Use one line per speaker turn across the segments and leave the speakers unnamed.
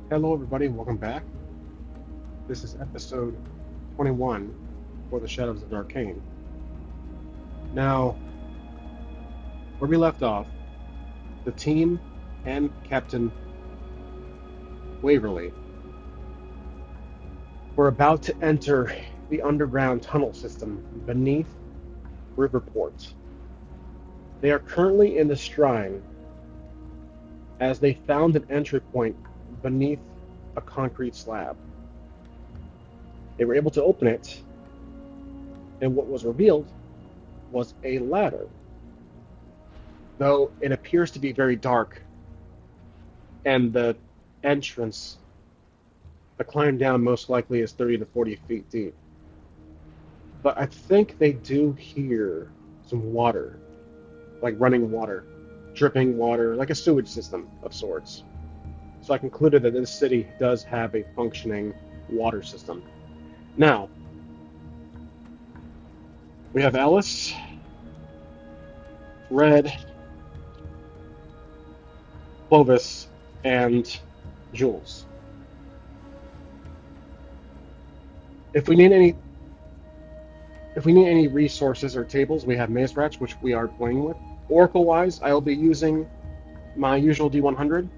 Hello, everybody, and welcome back. This is episode 21 for the Shadows of Darkain. Now, where we left off, the team and Captain Waverly were about to enter the underground tunnel system beneath Riverport. They are currently in the Shrine as they found an entry point beneath a concrete slab. They were able to open it, and what was revealed was a ladder. Though it appears to be very dark, and the entrance, the climb down most likely is 30 to 40 feet deep. But I think they do hear some water, like running water, dripping water, like a sewage system of sorts. So I concluded that this city does have a functioning water system. Now, we have Alice, Red, Clovis, and Jules. If we need any If we need any resources or tables, we have Maze Rats, which we are playing with. Oracle-wise, I'll be using my usual D100.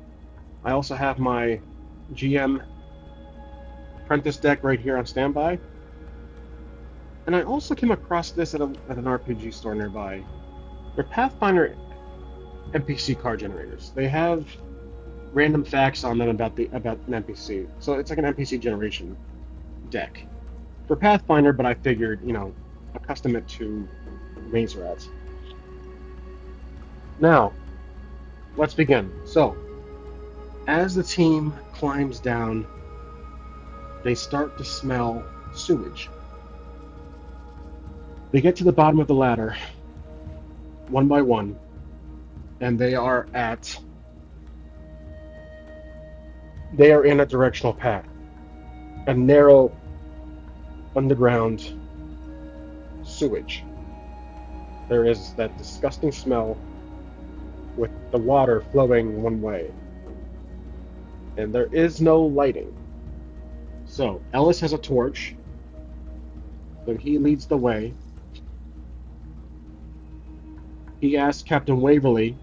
I also have my GM Apprentice deck right here on standby. And I also came across this at an RPG store nearby. They're Pathfinder NPC card generators. They have random facts on them about an NPC. So it's like an NPC generation deck for Pathfinder, but I figured, accustom it to Maze Rats. Now, let's begin. So, as the team climbs down, they start to smell sewage. They get to the bottom of the ladder, one by one, and they are in a directional path, a narrow underground sewage. There is that disgusting smell with the water flowing one way, and there is no lighting. So Ellis has a torch, so he leads the way. He asks Captain Waverly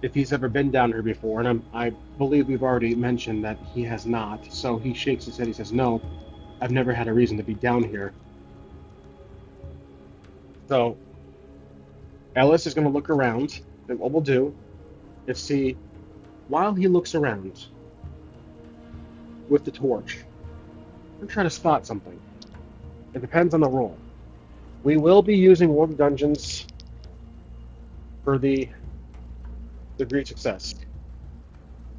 if he's ever been down here before, and I believe we've already mentioned that he has not. So he shakes his head. He says, "No, I've never had a reason to be down here." So Ellis is going to look around, and what we'll do is see, while he looks around with the torch, I'm trying to spot something. It depends on the roll. We will be using World of Dungeons for the degree success.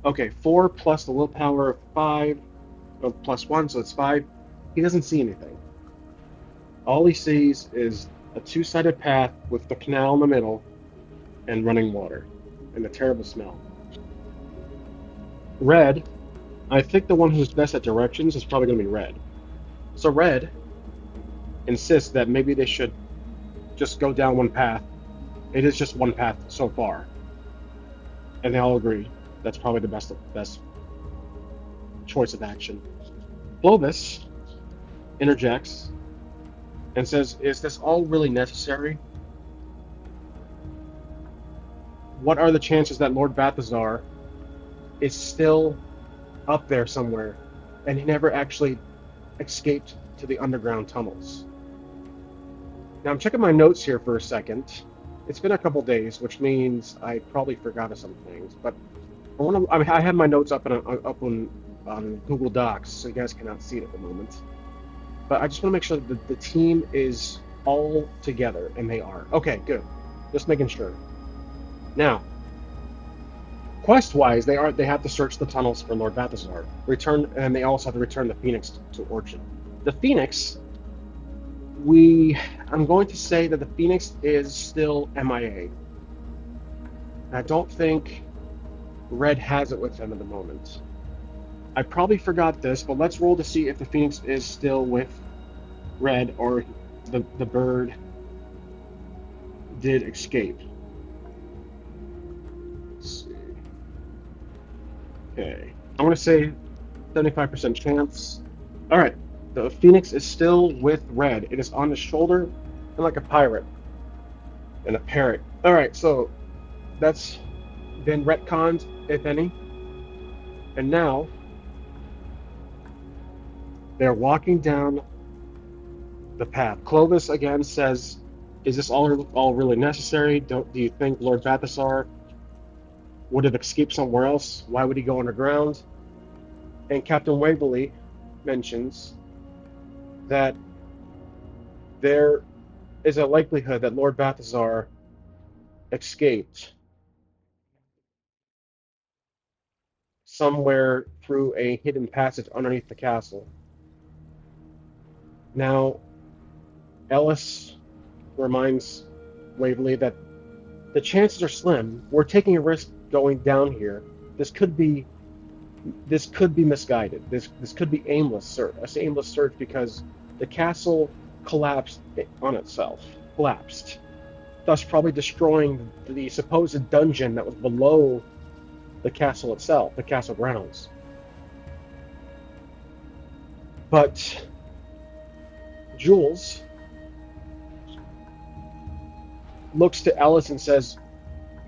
Okay, 4 plus the willpower of 5, plus 1, so it's 5. He doesn't see anything. All he sees is a two-sided path with the canal in the middle and running water and a terrible smell. Red, I think the one who's best at directions is probably going to be Red. So Red insists that maybe they should just go down one path. It is just one path so far. And they all agree that's probably the best choice of action. Clovis interjects and says, "Is this all really necessary? What are the chances that Lord Balthazar is still up there somewhere and he never actually escaped to the underground tunnels?" Now I'm checking my notes here for a second. It's been a couple days, which means I probably forgot some things, but I have my notes up on Google Docs, so you guys cannot see it at the moment. But I just want to make sure that the team is all together, and they are. Okay, good. Just making sure. Now, quest-wise, they have to search the tunnels for Lord Balthazar. And they also have to return the Phoenix to Orchid. The Phoenix, I'm going to say that the Phoenix is still MIA. I don't think Red has it with them at the moment. I probably forgot this, but let's roll to see if the Phoenix is still with Red or the bird did escape. Let's see. Okay. I'm going to say 75% chance. All right. The Phoenix is still with Red. It is on the shoulder and like a pirate and a parrot. All right. So that's been retconned, if any. And now they're walking down the path. Clovis again says, "Is this all really necessary? Do you think Lord Balthasar would have escaped somewhere else? Why would he go underground?" And Captain Waverly mentions that there is a likelihood that Lord Balthasar escaped somewhere through a hidden passage underneath the castle. Now, Ellis reminds Waverly that the chances are slim. We're taking a risk going down here. This could be misguided. This could be aimless search because the castle collapsed on itself, collapsed, thus probably destroying the supposed dungeon that was below the castle itself, the castle grounds. But Jules looks to Ellis and says,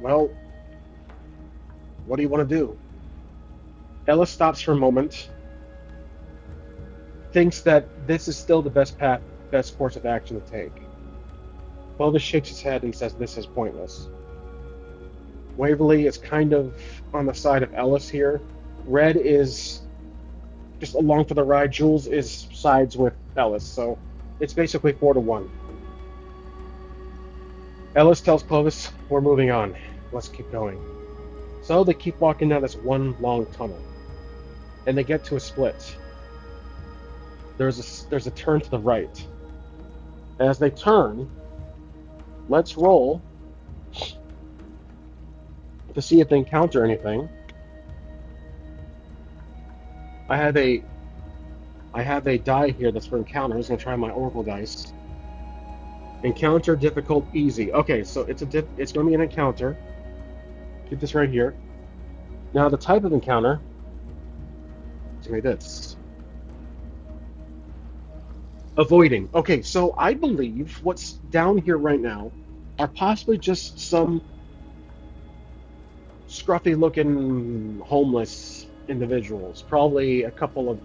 "Well, what do you want to do?" Ellis stops for a moment, thinks that this is still the best course of action to take. Clovis shakes his head and says this is pointless. Waverly is kind of on the side of Ellis here. Red is just along for the ride. Jules is sides with Ellis, so it's basically 4-1. Ellis tells Clovis, "We're moving on. Let's keep going." So they keep walking down this one long tunnel, and they get to a split. There's a turn to the right. As they turn, let's roll to see if they encounter anything. I have a die here that's for encounters. I'm gonna try my Oracle dice. Encounter difficult easy. Okay, so it's going to be an encounter. Keep this right here. Now the type of encounter is going to be this. Avoiding. Okay, so I believe what's down here right now are possibly just some scruffy-looking homeless individuals. Probably a couple of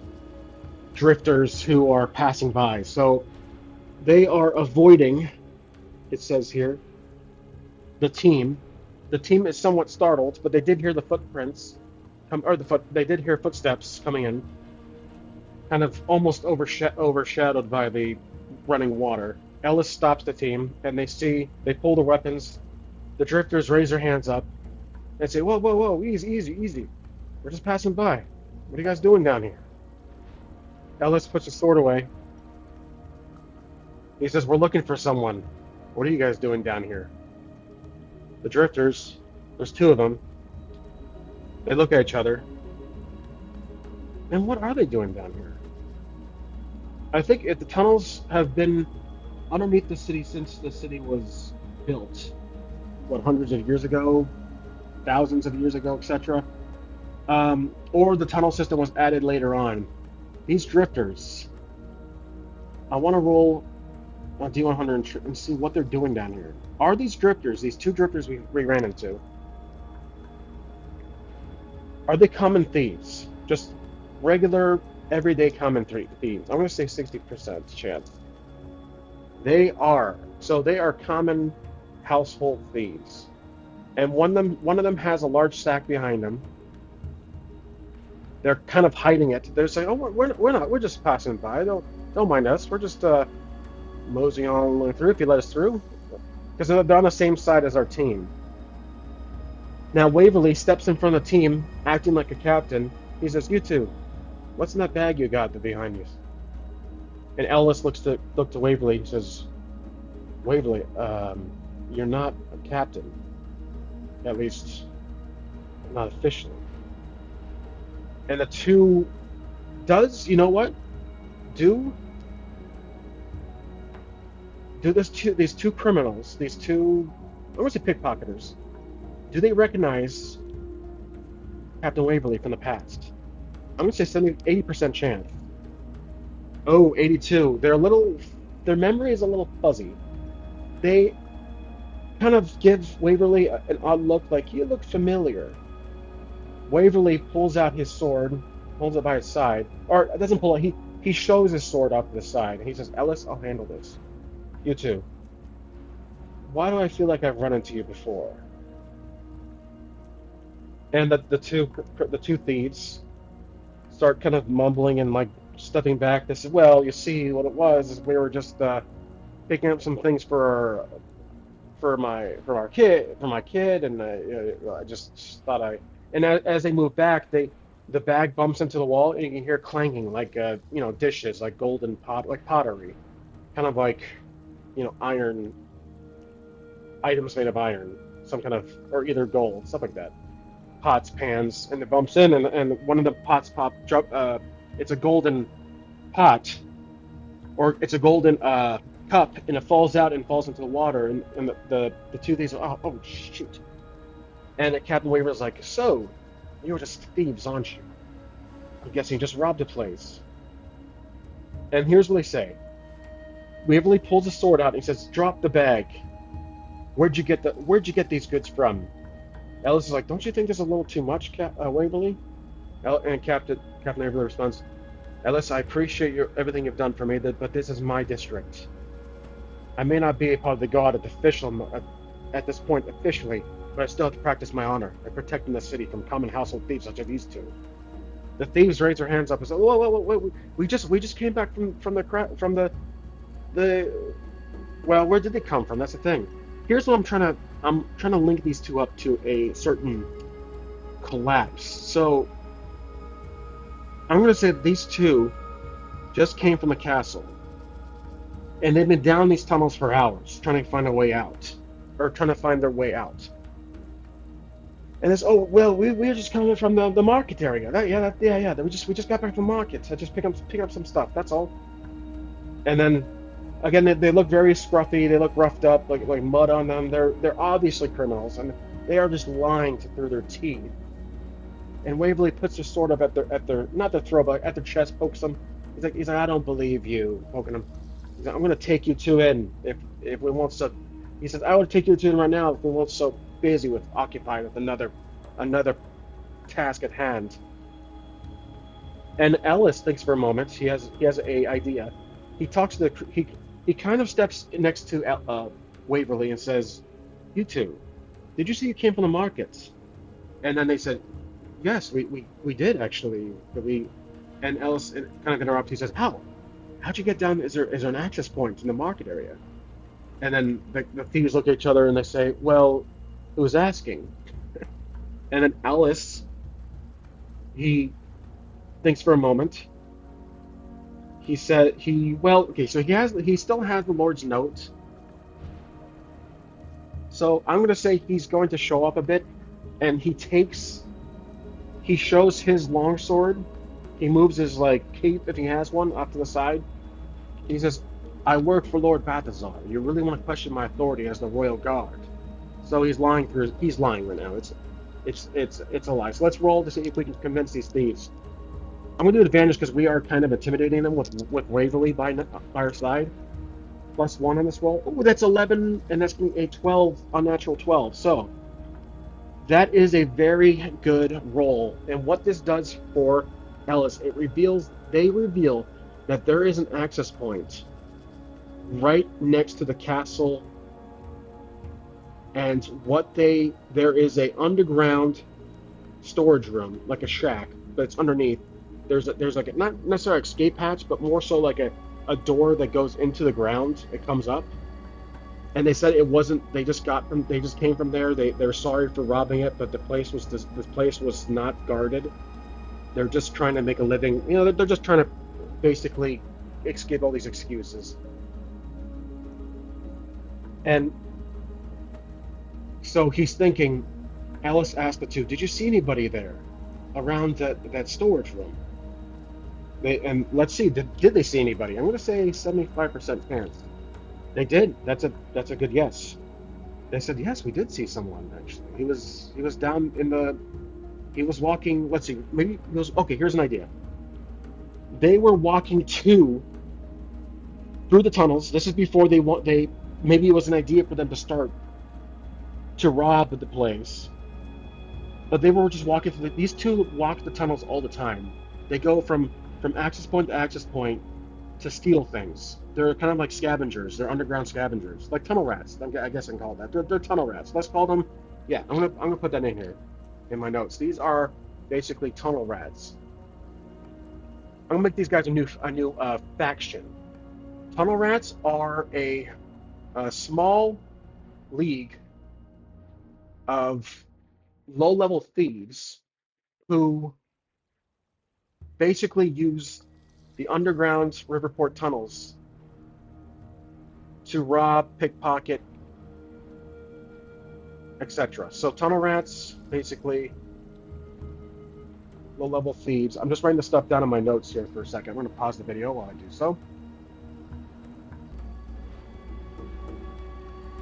drifters who are passing by. So they are avoiding, it says here, the team. The team is somewhat startled, but they did hear the footprints, they did hear footsteps coming in, kind of almost overshadowed by the running water. Ellis stops the team, and they pull the weapons. The drifters raise their hands up and say, "Whoa, whoa, whoa, easy. We're just passing by. What are you guys doing down here?" Ellis puts his sword away. He says, "We're looking for someone. What are you guys doing down here?" The drifters, there's two of them, they look at each other. And what are they doing down here? I think the tunnels have been underneath the city since the city was built. Hundreds of years ago, thousands of years ago, etc. Or the tunnel system was added later on. These drifters, I want to roll on D100 and see what they're doing down here. Are these drifters, these two drifters we ran into, are they common thieves? Just regular, everyday common thieves. I'm going to say 60% chance. They are. So they are common household thieves. And one of them has a large sack behind them. They're kind of hiding it. They're saying, "Oh, we're not. We're just passing by. Don't mind us. We're just moseying on through if you let us through." Because they're on the same side as our team. Now Waverly steps in front of the team, acting like a captain. He says, "You two, what's in that bag you got behind you?" And Ellis looks to Waverly. He says, "Waverly, you're not a captain. At least, not officially." And the two you know what? These two criminals, these two, I want to say pickpocketers, do they recognize Captain Waverly from the past. I'm gonna say 80% chance. Oh, 82. Their memory is a little fuzzy. They kind of give Waverly an odd look, like he looks familiar. Waverly pulls out his sword, holds it by his side, or doesn't pull it. He shows his sword off to the side, and he says, "Ellis, I'll handle this. You too. Why do I feel like I've run into you before?" And the two thieves start kind of mumbling and like stepping back. They said, "Well, you see, what it was is we were just picking up some things for my kid, and I just thought I." And as they move back, the bag bumps into the wall, and you can hear clanging like dishes, like golden like pottery, kind of like iron items made of iron, some kind of or either gold, stuff like that. Pots, pans, and it bumps in, and one of the pots it's a golden pot, or it's a golden cup, and it falls out and falls into the water, and the two thieves are, oh shoot. And Captain Waver's like, "So, you were just thieves, aren't you? I'm guessing you just robbed a place." And here's what they say. Waverly pulls a sword out and he says, "Drop the bag. Where'd you get these goods from?" Ellis is like, "Don't you think there's a little too much, Waverly?" And Captain Waverly responds, "Ellis, I appreciate everything you've done for me, but this is my district. I may not be a part of the guard at this point officially, but I still have to practice my honor by protecting the city from common household thieves such as these two." The thieves raise their hands up and say, "Whoa! We just came back from the well, where did they come from? That's the thing. Here's what I'm trying to link these two up to a certain collapse. So I'm going to say that these two just came from the castle, and they've been down these tunnels for hours trying to find a way out, or trying to find their way out. And it's, oh well, we're just coming from the market area. Yeah. We just got back from market. I just pick up some stuff. That's all." And then again, they look very scruffy. They look roughed up, like mud on them. They're obviously criminals, and they are just lying through their teeth. And Waverly puts his sword up at their not their throat, but at their chest, pokes them. He's like, "I don't believe you," poking him. He's like, "I'm gonna take you two in if we won't so." He says, "I would take you two in right now if we weren't so busy with occupied with another task at hand." And Ellis thinks for a moment. He has a idea. He talks to he kind of steps next to Waverly and says, "You two, did you see you came from the markets?" And then they said, "Yes, we did actually." But and Ellis kind of interrupts. He says, How'd you get down? Is there an access point in the market area?" And then the thieves look at each other and they say, "Well, who's asking?" And then Ellis, he thinks for a moment. He said so he still has the Lord's note. So I'm gonna say he's going to show up a bit, and he shows his longsword. He moves his cape, if he has one, off to the side. He says, "I work for Lord Balthazar. You really want to question my authority as the royal guard?" So he's lying right now. It's a lie. So let's roll to see if we can convince these thieves. I'm gonna do advantage because we are kind of intimidating them with Waverly by our side. +1 on this roll. Oh, that's 11, and that's going to be a 12, unnatural 12. So that is a very good roll. And what this does for Ellis, they reveal that there is an access point right next to the castle, and there is a underground storage room, like a shack, but it's underneath. There's like not necessarily escape hatch, but more so like a door that goes into the ground. It comes up, and they said it wasn't. They just came from there. They're sorry for robbing it, but this place was not guarded. They're just trying to make a living. They're just trying to basically give all these excuses. And so he's thinking. Alice asked the two, "Did you see anybody there around that storage room?" And let's see, did they see anybody? I'm going to say 75% chance. They did. That's a good yes. They said, "Yes, we did see someone actually. He was down in He was walking. Let's see. Maybe it was okay. Here's an idea. They were walking through the tunnels. This is before they maybe it was an idea for them to start to rob the place, but they were just walking through. These two walk the tunnels all the time. They go from access point to access point to steal things. They're kind of like scavengers. They're underground scavengers, like tunnel rats. I guess I can call it that. They're tunnel rats. Let's call them. Yeah, I'm gonna put that in here in my notes. These are basically tunnel rats. I'm gonna make these guys a new faction. Tunnel rats are a small league of low-level thieves who basically use the underground Riverport tunnels to rob, pickpocket, etc. So tunnel rats, basically low-level thieves. I'm just writing the stuff down in my notes here for a second. I'm going to pause the video while I do so.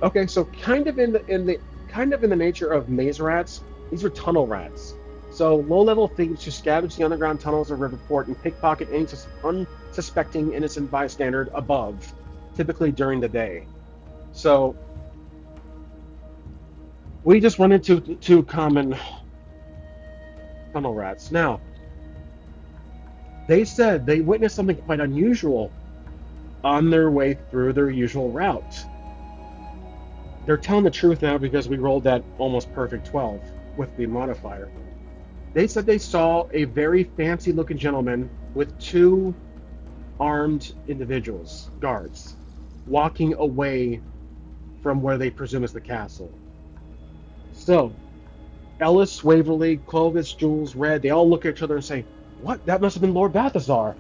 Okay, so kind of in the nature of maze rats, these are tunnel rats. So low-level thieves who scavenge the underground tunnels of Riverport and pickpocket any unsuspecting innocent bystander above, typically during the day. So we just run into two common tunnel rats. Now, they said they witnessed something quite unusual on their way through their usual route. They're telling the truth now because we rolled that almost perfect 12 with the modifier. They said they saw a very fancy looking gentleman with two armed individuals, guards, walking away from where they presume is the castle. So, Ellis, Waverly, Clovis, Jules, Red, they all look at each other and say, "What? That must have been Lord Balthazar."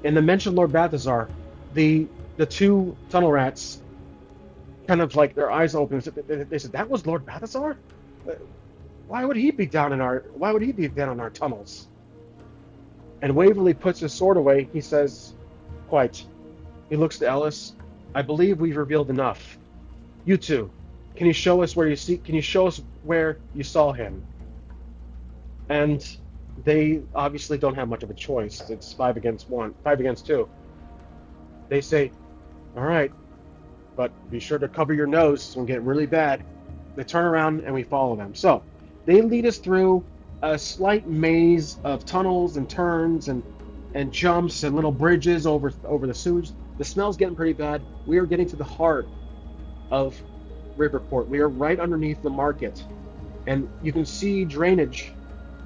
And the mention of Lord Balthazar, the two tunnel rats kind of like their eyes open. They said, "That was Lord Balthazar? Why would he be down in our tunnels?" And Waverly puts his sword away. He says, "Quite." He looks to Ellis. "I believe we've revealed enough. You two, can you show us where you saw him?" And they obviously don't have much of a choice. It's 5 against 2. They say, "All right, but be sure to cover your nose. It's going to get really bad." They turn around and we follow them. So they lead us through a slight maze of tunnels and turns and jumps and little bridges over the sewage. The smell's getting pretty bad. We are getting to the heart of Riverport. We are right underneath the market, and you can see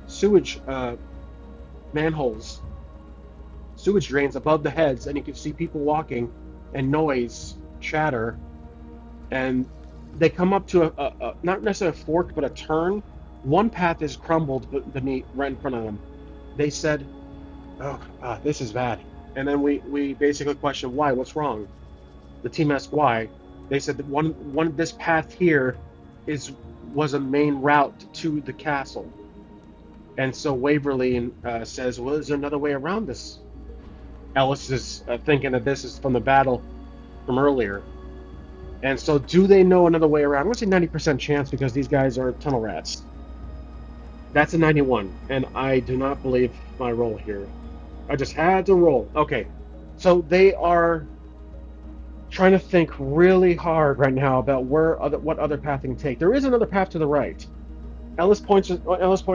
sewage manholes, sewage drains above the heads, and you can see people walking and noise, chatter, and they come up to a not necessarily a fork, but a turn. One path is crumbled beneath, right in front of them. They said, "Oh, this is bad." And then we basically question why. What's wrong? The team asked why. They said that one this path here was a main route to the castle. And so Waverly says, "Well, is there another way around this?" Ellis is thinking that this is from the battle from earlier. And so do they know another way around? I'm going to say 90% chance because these guys are tunnel rats. That's a 91, and I do not believe my roll here. I just had to roll. Okay, so they are trying to think really hard right now about what other path they can take. There is another path to the right. Ellis points and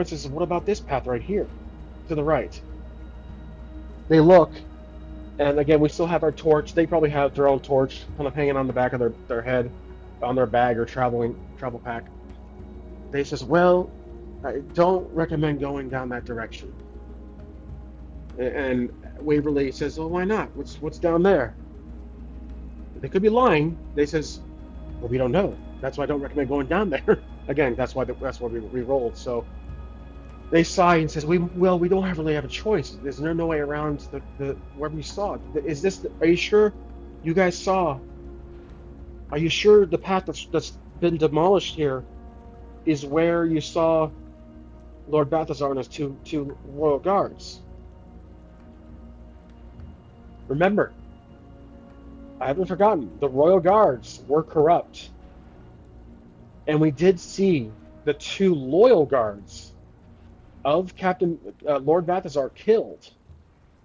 says, "What about this path right here, to the right?" They look, and again, we still have our torch. They probably have their own torch, kind of hanging on the back of their head, on their bag or travel pack. They says, "Well, I don't recommend going down that direction." And Waverly says, "Well, why not? What's down there?" They could be lying. They says, "Well, we don't know. That's why I don't recommend going down there." Again, that's why we rolled. So they sigh and says, "We don't really have a choice. There's no way around the where we saw it. Are you sure you guys saw? Are you sure the path that's been demolished here is where you saw Lord Balthazar and his two royal guards?" Remember, I haven't forgotten, the royal guards were corrupt. And we did see the two loyal guards of Captain Lord Balthazar killed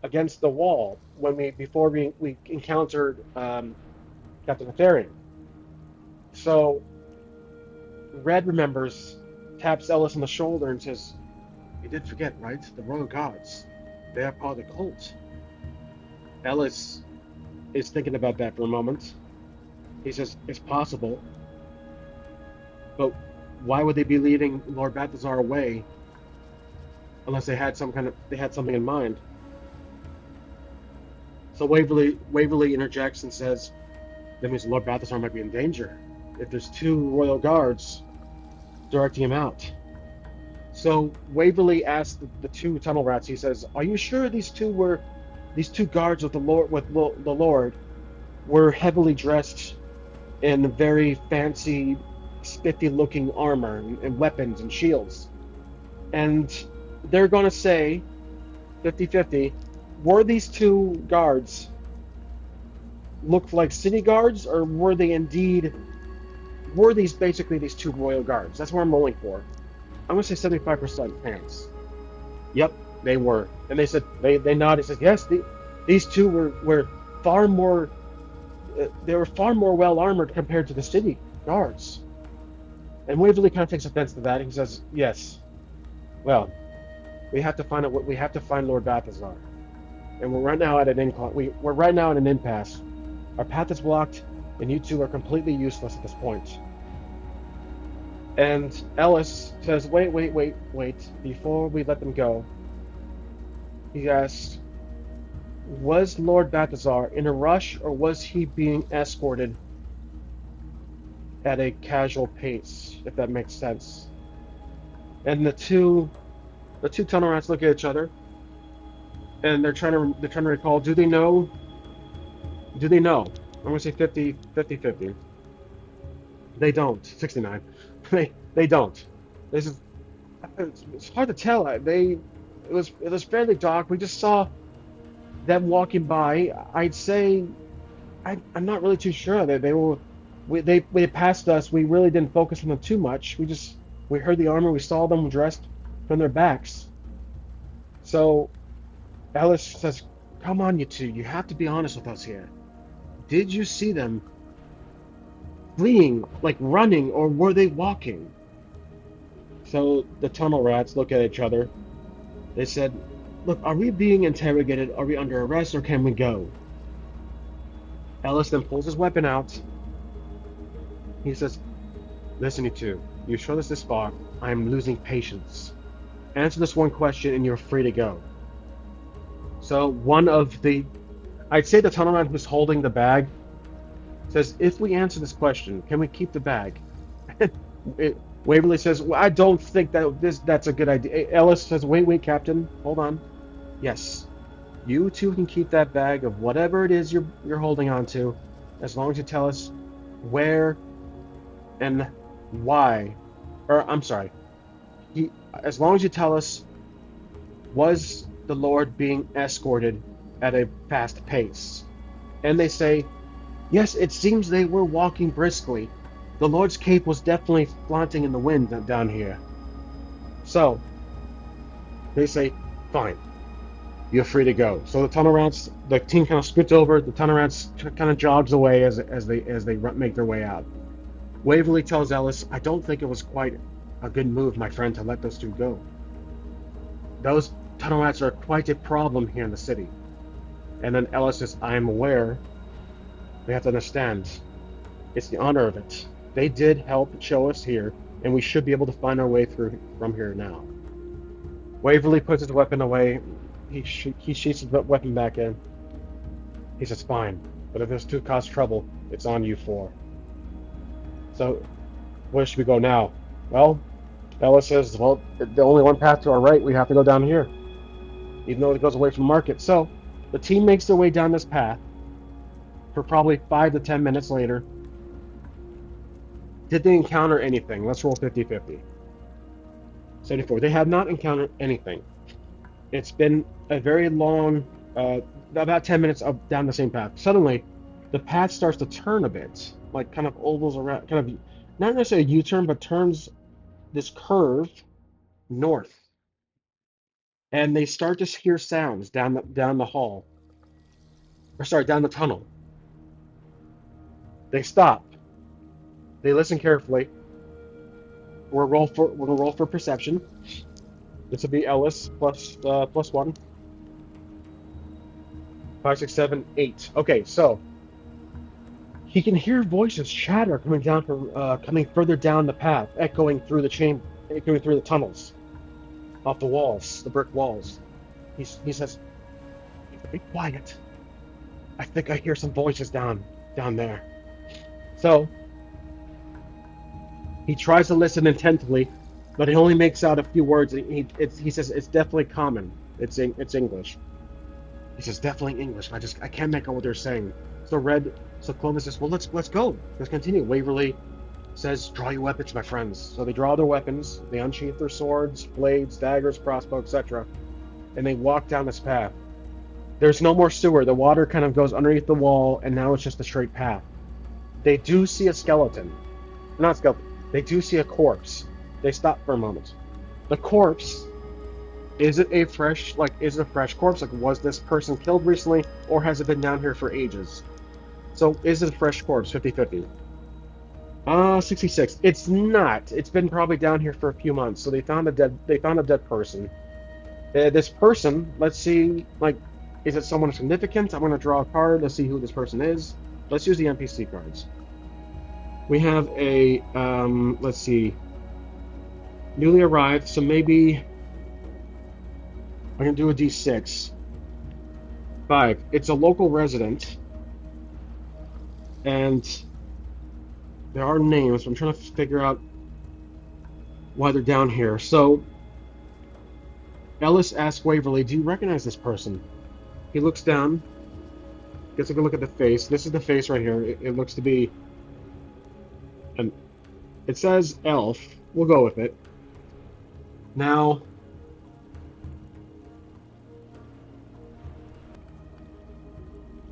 against the wall when we encountered Captain Aetherian. So Red remembers, taps Ellis on the shoulder and says, "You did forget, right? The royal guards. They are part of the cult." Ellis is thinking about that for a moment. He says, "It's possible, but why would they be leading Lord Balthazar away unless they had something in mind?" So Waverly interjects and says, "That means Lord Balthazar might be in danger if there's two royal guards directing him out." So Waverly asks the two tunnel rats. He says, "Are you sure these two guards with the Lord were heavily dressed in very fancy, spiffy-looking armor and weapons and shields?" And they're going to say 50-50, were these two guards looked like city guards, or were these basically these two royal guards? That's what I'm rolling for. I'm going to say 75% chance. Yep, they were. And they nodded. Said, yes, these two were far more, they were far more well armored compared to the city guards. And Waverly kind of takes offense to that. He says, yes, well, we have to find Lord Balthazar. And we're right now at an incline. We're right now at an impasse. Our path is blocked, and you two are completely useless at this point. And Ellis says, wait. Before we let them go, he asks, was Lord Balthazar in a rush, or was he being escorted at a casual pace, if that makes sense? And the two tunnel rats look at each other, and they're trying to recall, do they know? Do they know? I'm going to say 50-50. They don't. 69. They don't. This is it's hard to tell. It was fairly dark. We just saw them walking by. I'd say I'm not really too sure. They passed us. We really didn't focus on them too much. We heard the armor. We saw them dressed from their backs. So Ellis says, "Come on, you two. You have to be honest with us here. Did you see them fleeing, like running, or were they walking?" So the tunnel rats look at each other. They said, "Look, are we being interrogated? Are we under arrest, or can we go?" Ellis then pulls his weapon out. He says, "Listen, you two. You showed us this far. I am losing patience. Answer this one question, and you're free to go." So I'd say the tunnel rat who's holding the bag says, "If we answer this question, can we keep the bag?" it, Waverly says, "Well, I don't think that's a good idea." Ellis says, wait, Captain, hold on. Yes, you two can keep that bag of whatever it is you're holding on to, as long as you tell us where and why. Or I'm sorry, as long as you tell us, was the Lord being escorted at a fast pace? And they say, yes, it seems they were walking briskly. The Lord's cape was definitely flaunting in the wind down here. So they say, fine, you're free to go. So the team kind of scoots over. The tunnel rats kind of jogs away as they make their way out. Waverly tells Ellis, "I don't think it was quite a good move, my friend, to let those two go. Those tunnel rats are quite a problem here in the city." And then Ellis says, "I am aware. We have to understand. It's the honor of it. They did help show us here, and we should be able to find our way through from here now." Waverly puts his weapon away. He sheaths his weapon back in. He says, "Fine, but if this two cause trouble, it's on you four. So, where should we go now?" Well, Ellis says, "Well, the only one path to our right, we have to go down here, even though it goes away from the market." So, the team makes their way down this path for probably 5 to 10 minutes later. Did they encounter anything? Let's roll 50-50. 74. They have not encountered anything. It's been a very long, about 10 minutes up down the same path. Suddenly, the path starts to turn a bit, like kind of ovals around, kind of not necessarily a U-turn, but turns this curve north. and they start to hear sounds down the hall, or sorry, down the tunnel. They stop. They listen carefully. We're gonna roll for perception. This will be Ellis plus one. 5, 6, 7, 8. Okay, so he can hear voices chatter coming further down the path, echoing through the tunnels, off the walls, the brick walls. He says, "Be quiet. I think I hear some voices down there." So he tries to listen intently, but he only makes out a few words. He says it's definitely common. It's English. He says definitely English. I can't make out what they're saying. So Clovis says, well, let's go. Let's continue. Waverly says, draw your weapons, my friends. So they draw their weapons. They unsheath their swords, blades, daggers, crossbow, etc. And they walk down this path. There's no more sewer. The water kind of goes underneath the wall, and now it's just a straight path. They do see a skeleton. Not skeleton. They do see a corpse. They stop for a moment. The corpse, is it a fresh corpse? Like, was this person killed recently, or has it been down here for ages? So, is it a fresh corpse? 50-50. 66. It's not. It's been probably down here for a few months. So they found a dead person. This person, let's see, like, is it someone significant? I'm going to draw a card. Let's see who this person is. Let's use the NPC cards. We have a, let's see, newly arrived, so maybe I'm going to do a D6. 5. It's a local resident, and there are names. I'm trying to figure out why they're down here. So Ellis asks Waverly, do you recognize this person? He looks down, gets a good look at the face. This is the face right here. It looks to be it says elf. We'll go with it. Now,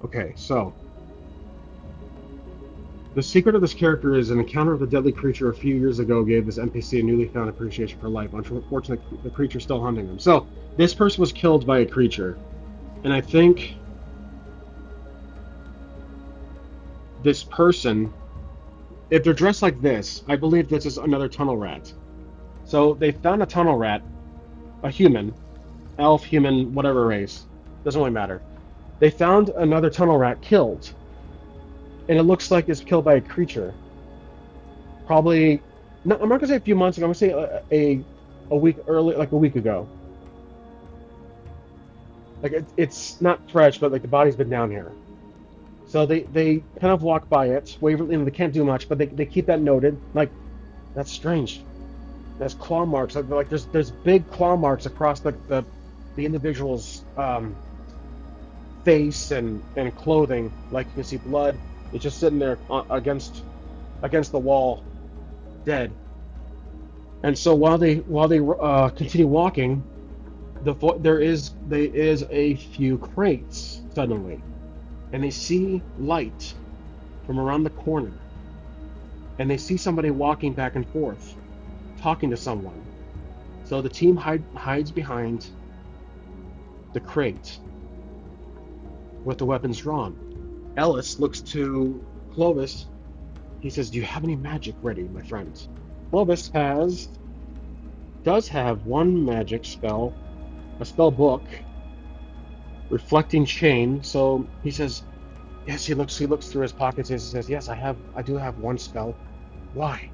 okay, so the secret of this character is an encounter with a deadly creature a few years ago gave this NPC a newly found appreciation for life. Unfortunately, the creature's still hunting him. So, this person was killed by a creature. And I think this person, if they're dressed like this, I believe this is another tunnel rat. So they found a tunnel rat, a human, elf, human, whatever race, doesn't really matter. They found another tunnel rat killed, and it looks like it's killed by a creature. Probably, no, I'm not gonna say a few months ago. I'm gonna say a week early, like a week ago. Like it's not fresh, but like the body's been down here. So they kind of walk by it. Waverly, they can't do much, but they keep that noted. Like, that's strange. There's claw marks. Like there's big claw marks across the individual's face and clothing. Like, you can see blood. It's just sitting there against the wall, dead. And so while they continue walking, there is a few crates suddenly, and they see light from around the corner, and they see somebody walking back and forth, talking to someone. So the team hides behind the crate with the weapons drawn. Ellis looks to Clovis. He says, "Do you have any magic ready, my friend?" Clovis does have one magic spell, a spell book, reflecting chain. So he says, yes. He looks through his pockets and he says, yes, I do have one spell. Why?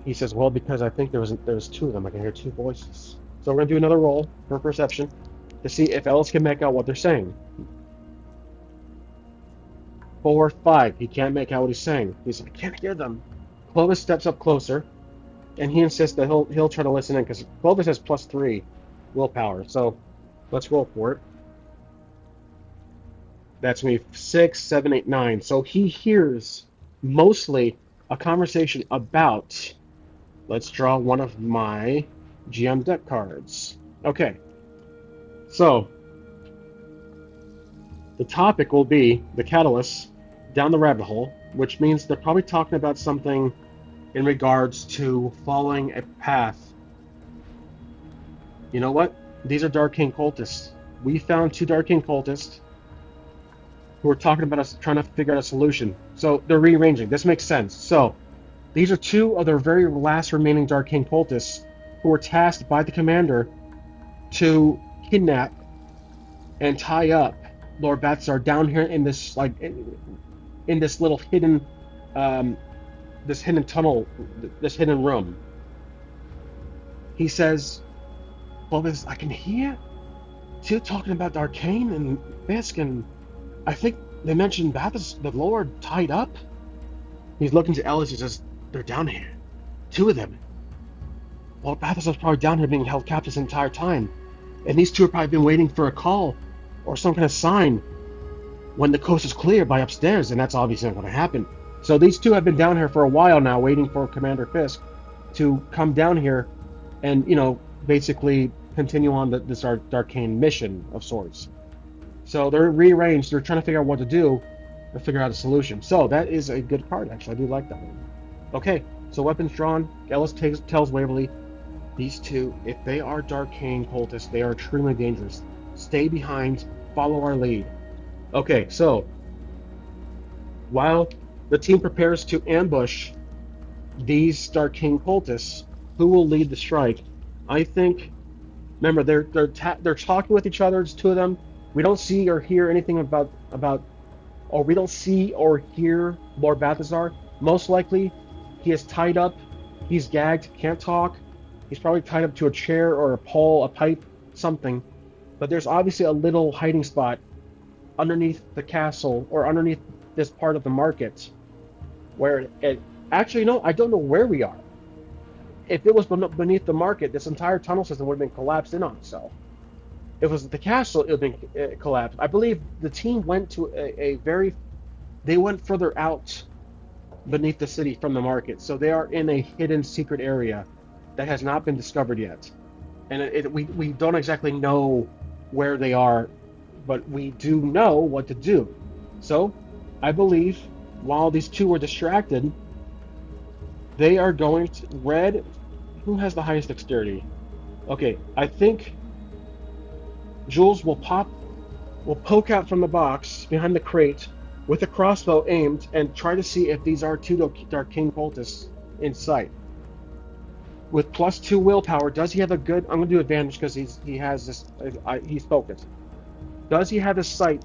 He says, well, because I think there was two of them. I can hear two voices. So we're gonna do another roll for perception to see if Ellis can make out what they're saying. 4, 5. He can't make out what he's saying. He's like, I can't hear them. Clovis steps up closer, and he insists that he'll try to listen in, because Clovis has +3 willpower. So let's roll for it. That's me, 6, 7, 8, 9. So he hears mostly a conversation about. Let's draw one of my GM deck cards. Okay. So the topic will be the catalyst down the rabbit hole, which means they're probably talking about something in regards to following a path. You know what? These are Darkain cultists. We found 2 Darkain cultists who are talking about us trying to figure out a solution. So they're rearranging. This makes sense. So these are 2 of the very last remaining Darkain cultists who were tasked by the commander to kidnap and tie up Lord Balthazar down here in this in this little hidden this hidden tunnel, this hidden room. He says, Clovis, I can hear 2 talking about Darkain and Fisk, and I think they mentioned Balthazar, the Lord, tied up. He's looking to Ellis. He says, they're down here. 2 of them. Well, Balthazar's probably down here being held captive this entire time. And these 2 have probably been waiting for a call or some kind of sign when the coast is clear by upstairs, and that's obviously not going to happen. So these 2 have been down here for a while now, waiting for Commander Fisk to come down here and, basically continue on this Darkain mission of sorts. So they're rearranged. They're trying to figure out what to do to figure out a solution. So that is a good card, actually. I do like that one. Okay, so weapons drawn. Ellis tells Waverly, these 2, if they are Darkain cultists, they are extremely dangerous. Stay behind. Follow our lead. Okay, so while the team prepares to ambush these Darkain cultists, who will lead the strike? I think. Remember, they're talking with each other. It's 2 of them. We don't see or hear anything about, or we don't see or hear Lord Balthazar. Most likely, he is tied up. He's gagged. Can't talk. He's probably tied up to a chair or a pole, a pipe, something. But there's obviously a little hiding spot underneath the castle or underneath this part of the market, where it. Actually, no, I don't know where we are. If it was beneath the market, this entire tunnel system would have been collapsed in on itself. If it was the castle, it would have been collapsed. I believe the team went to they went further out beneath the city from the market. So they are in a hidden secret area that has not been discovered yet. And we don't exactly know where they are, but we do know what to do. So I believe while these 2 were distracted, they are going to red. Who has the highest dexterity? Okay, I think Jules will poke out from the box behind the crate with a crossbow aimed and try to see if these are 2 Darkain cultists in sight. With +2 willpower, does he have a good? I'm going to do advantage because he has this. He's focused. Does he have his sight?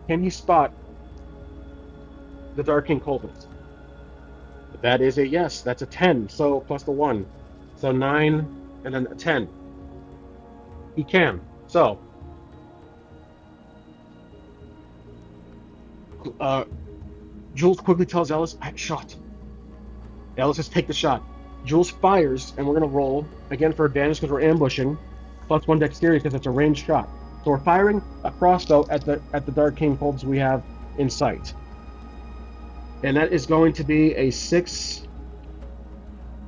Can he spot the Darkain cultists? That is a yes. That's a 10. So plus the 1. So 9 and then a 10. He can. So Jules quickly tells Ellis, shot. Ellis says, take the shot. Jules fires, and we're going to roll again for advantage because we're ambushing. +1 dexterity because it's a ranged shot. So we're firing a crossbow at the Darkain cultists we have in sight. And that is going to be a 6,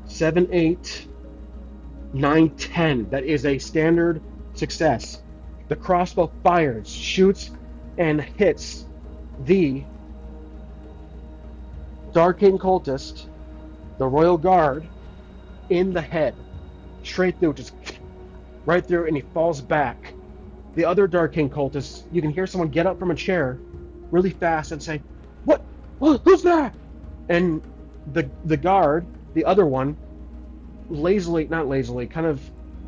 7, 8, 9, 10. That is a standard success. The crossbow fires, shoots, and hits the Darkain cultist, the Royal Guard, in the head. Straight through, just right through, and he falls back. The other Darkain cultist, you can hear someone get up from a chair really fast and say, What? Who's there? And the guard, the other one, not lazily, kind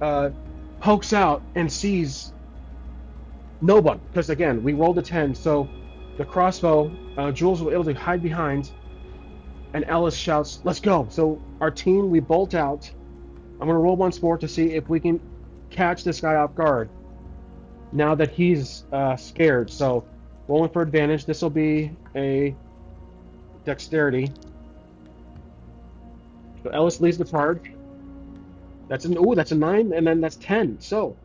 of pokes out and sees no one. Because again, we rolled a 10, so the crossbow, Jules will be able to hide behind, and Ellis shouts, let's go. So our team, we bolt out. I'm going to roll once more to see if we can catch this guy off guard now that he's scared. So rolling for advantage. This will be a dexterity. So Ellis leads the charge. That's a 9, and then that's 10. So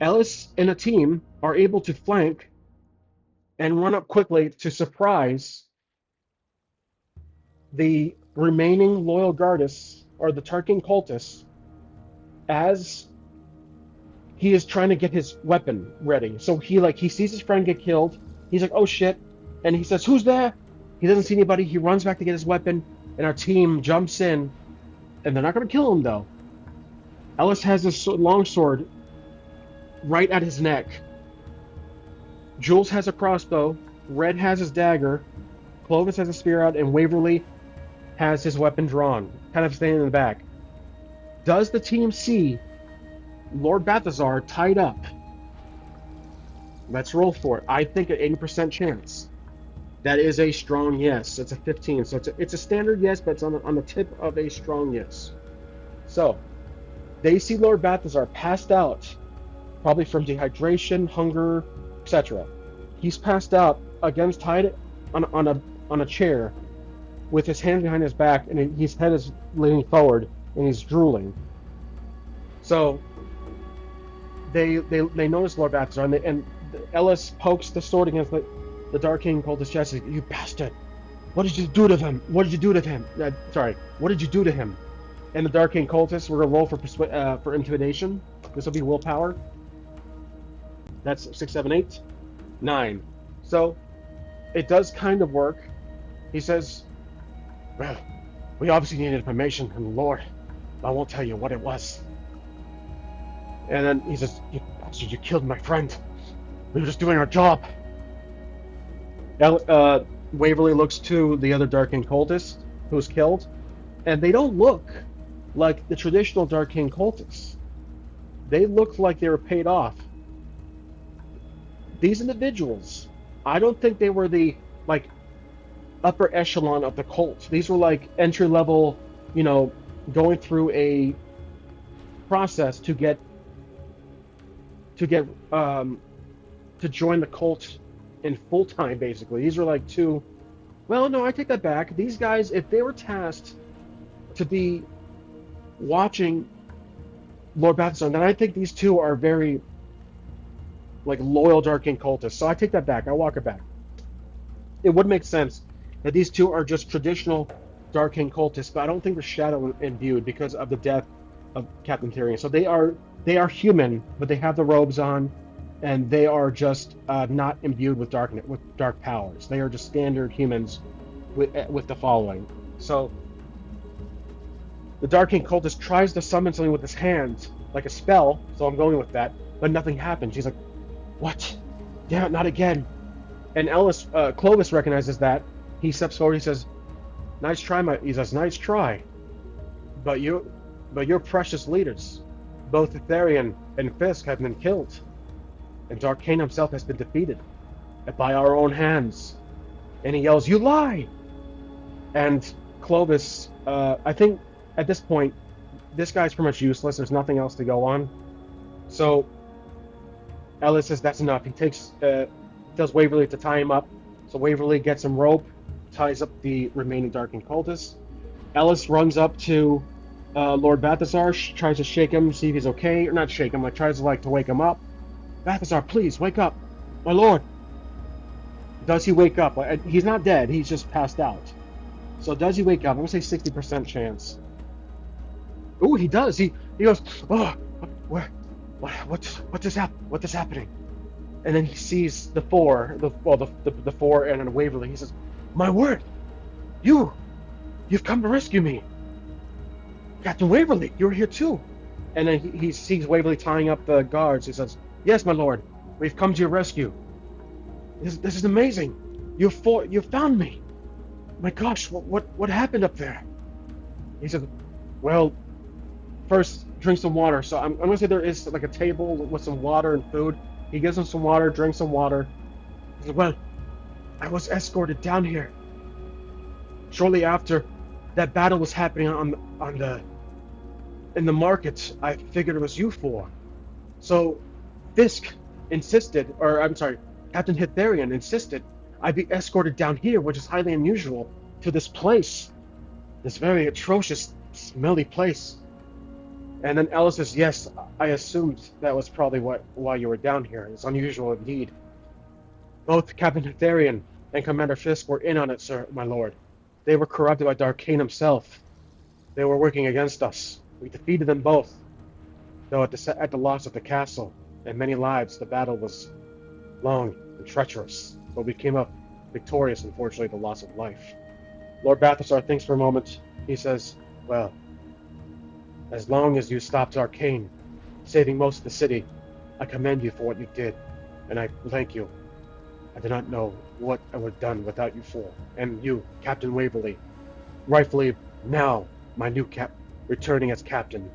Ellis and a team are able to flank and run up quickly to surprise the remaining loyal Gardists, or the Tarkin cultists, as he is trying to get his weapon ready. So he sees his friend get killed. He's like, oh shit. And he says, who's there? He doesn't see anybody. He runs back to get his weapon, and our team jumps in, and they're not going to kill him though. Ellis has this long sword, right at his neck. Jules has a crossbow, Red has his dagger, Clovis has a spear out, and Waverly has his weapon drawn, kind of standing in the back. Does the team see Lord Balthazar tied up? Let's roll for it. I think an 80% chance. That is a strong yes. It's a 15, so it's a standard yes, but it's on the tip of a strong yes. So they see Lord Balthazar passed out, probably from dehydration, hunger, etc. He's passed out against tied on a chair, with his hands behind his back, and his head is leaning forward, and he's drooling. So they notice Lord Balthazar, and Ellis pokes the sword against the Darkain cultist's chest. You bastard! What did you do to him? What did you do to him? What did you do to him? And the Darkain cultist, we're gonna roll for intimidation. This will be willpower. That's 6, 7, 8, 9. So it does kind of work. He says, "Well, we obviously needed information from the Lord. I won't tell you what it was." And then he says, "You bastard! You killed my friend. We were just doing our job." Waverly looks to the other Darkain cultist who was killed, and they don't look like the traditional Darkain cultists. They look like they were paid off. These individuals, I don't think they were the upper echelon of the cult. These were like entry level, going through a process to join the cult in full time, basically. These were like two. Well, no, I take that back. These guys, if they were tasked to be watching Lord Balthazar, then I think these two are very loyal Darkain cultists. So I take that back. I walk it back. It would make sense that these two are just traditional Darkain cultists, but I don't think they're shadow imbued because of the death of Captain Tyrion. So they are human, but they have the robes on, and they are just not imbued with dark powers. They are just standard humans with the following. So the Darkain cultist tries to summon something with his hand, like a spell. So I'm going with that, but nothing happens. He's like, "What? Damn it, not again!" And Clovis recognizes that. He steps forward. He says, "Nice try, nice try. But your precious leaders, both Itharion and Fisk, have been killed, and Darkain himself has been defeated by our own hands." And he yells, "You lie!" And Clovis, I think at this point, this guy's pretty much useless. There's nothing else to go on. So Ellis says that's enough. He tells Waverly to tie him up. So Waverly gets him rope, ties up the remaining Darkain cultists. Ellis runs up to Lord Balthazar, tries to shake him, see if he's okay, or not shake him, tries to wake him up. "Balthazar, please wake up, my lord." Does he wake up? He's not dead. He's just passed out. So does he wake up? I'm gonna say 60% chance. Ooh, he does. He goes, "Oh, what's happening?" And then he sees the four and then Waverly. He says, "My word, you've come to rescue me, Captain Waverly. You're here too." And then he sees Waverly tying up the guards. He says, "Yes, my lord, we've come to your rescue. This is amazing. You found me. My gosh, what happened up there?" He said, "Well, first drink some water." So I'm gonna say there is a table with some water and food. He gives him some water, drinks some water. He said, "Well, I was escorted down here shortly after that battle was happening in the market. I figured it was you four. So Fisk insisted, or I'm sorry, Captain Itharion insisted I be escorted down here, which is highly unusual, to this place, this very atrocious, smelly place." And then Ellis says, "Yes, I assumed that was probably why you were down here. It's unusual indeed. Both Captain Itharion and Commander Fisk were in on it, sir, my lord. They were corrupted by Darkain himself. They were working against us. We defeated them both, though at the loss of the castle and many lives. The battle was long and treacherous, but we came up victorious, unfortunately, the loss of life." Lord Balthazar thinks for a moment. He says, "Well, as long as you stopped Darkain, saving most of the city, I commend you for what you did, and I thank you. I do not know what I would have done without you four. And you, Captain Waverly, rightfully now my new returning as captain.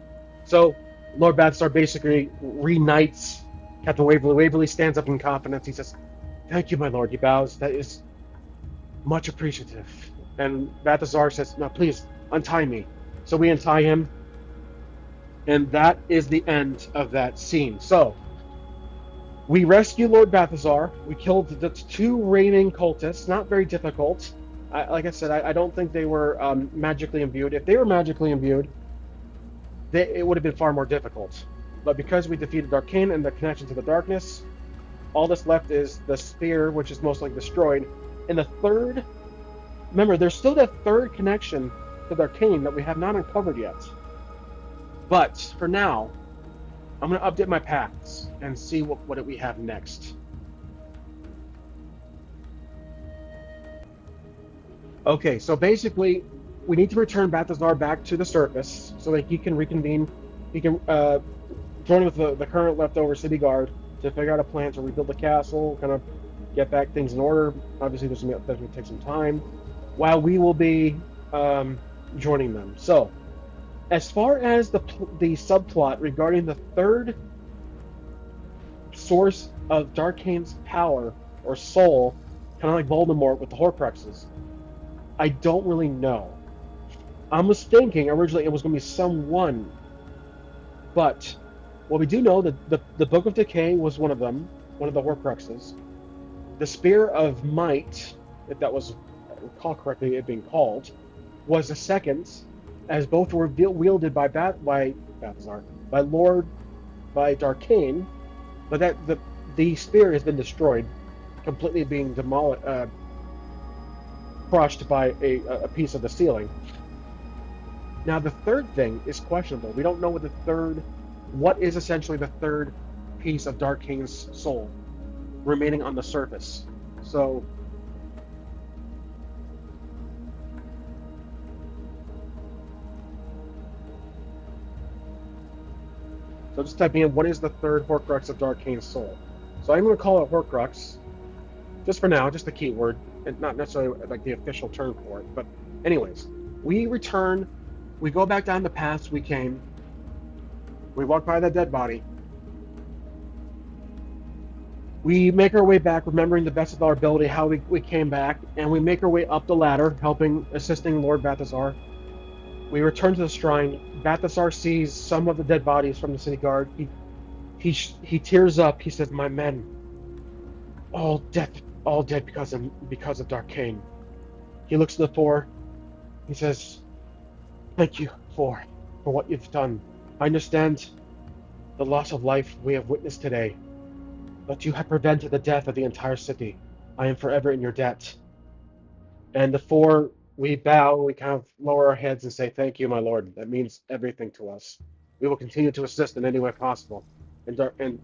So Lord Bathstar basically reunites Captain Waverly. Waverly stands up in confidence. He says, "Thank you, my lord." He bows. That is much appreciative. And Balthazar says, "Now please untie me." So we untie him, and that is the end of that scene. So we rescue Lord Balthazar. We killed the two reigning cultists. Not very difficult. Like I said, I don't think they were magically imbued. If they were magically imbued, it would have been far more difficult. But because we defeated Darkain and the connection to the darkness, all that's left is the spear, which is most likely destroyed. And the third, remember, there's still that third connection to Darkain that we have not uncovered yet. But for now, I'm going to update my paths and see what we have next. Okay, so basically, we need to return Balthazar back to the surface so that he can reconvene. He can join with the current leftover city guard to figure out a plan to rebuild the castle, kind of get back things in order. Obviously, that's going to take some time, while we will be joining them. So, as far as the subplot regarding the third source of Darkain's power or soul, kind of like Voldemort with the Horcruxes, I don't really know. I was thinking originally it was going to be someone, but what we do know that the Book of Decay was one of them, one of the Horcruxes. The Spear of Might, if that was, I recall correctly, it being called, was the second, as both were wielded by Balthazar, by Darkain, but that the spear has been destroyed, completely being demolished, crushed by a piece of the ceiling. Now the third thing is questionable. We don't know what is essentially the third piece of Darkain's soul remaining on the surface. So just typing in what is the third Horcrux of Darkain's soul. So I'm going to call it Horcrux, just for now, just the keyword, and not necessarily like the official term for it. But anyways, we return, we go back down the paths we came, we walk by that dead body, we make our way back, remembering the best of our ability how we came back, and we make our way up the ladder, assisting Lord Balthazar. We return to the shrine. Balthazar sees some of the dead bodies from the city guard. He tears up. He says, "My men, all dead because of Darkain." He looks to the four. He says, "Thank you for what you've done. I understand the loss of life we have witnessed today, but you have prevented the death of the entire city. I am forever in your debt." And the four, we bow, we kind of lower our heads and say, "Thank you, my lord. That means everything to us. We will continue to assist in any way possible." And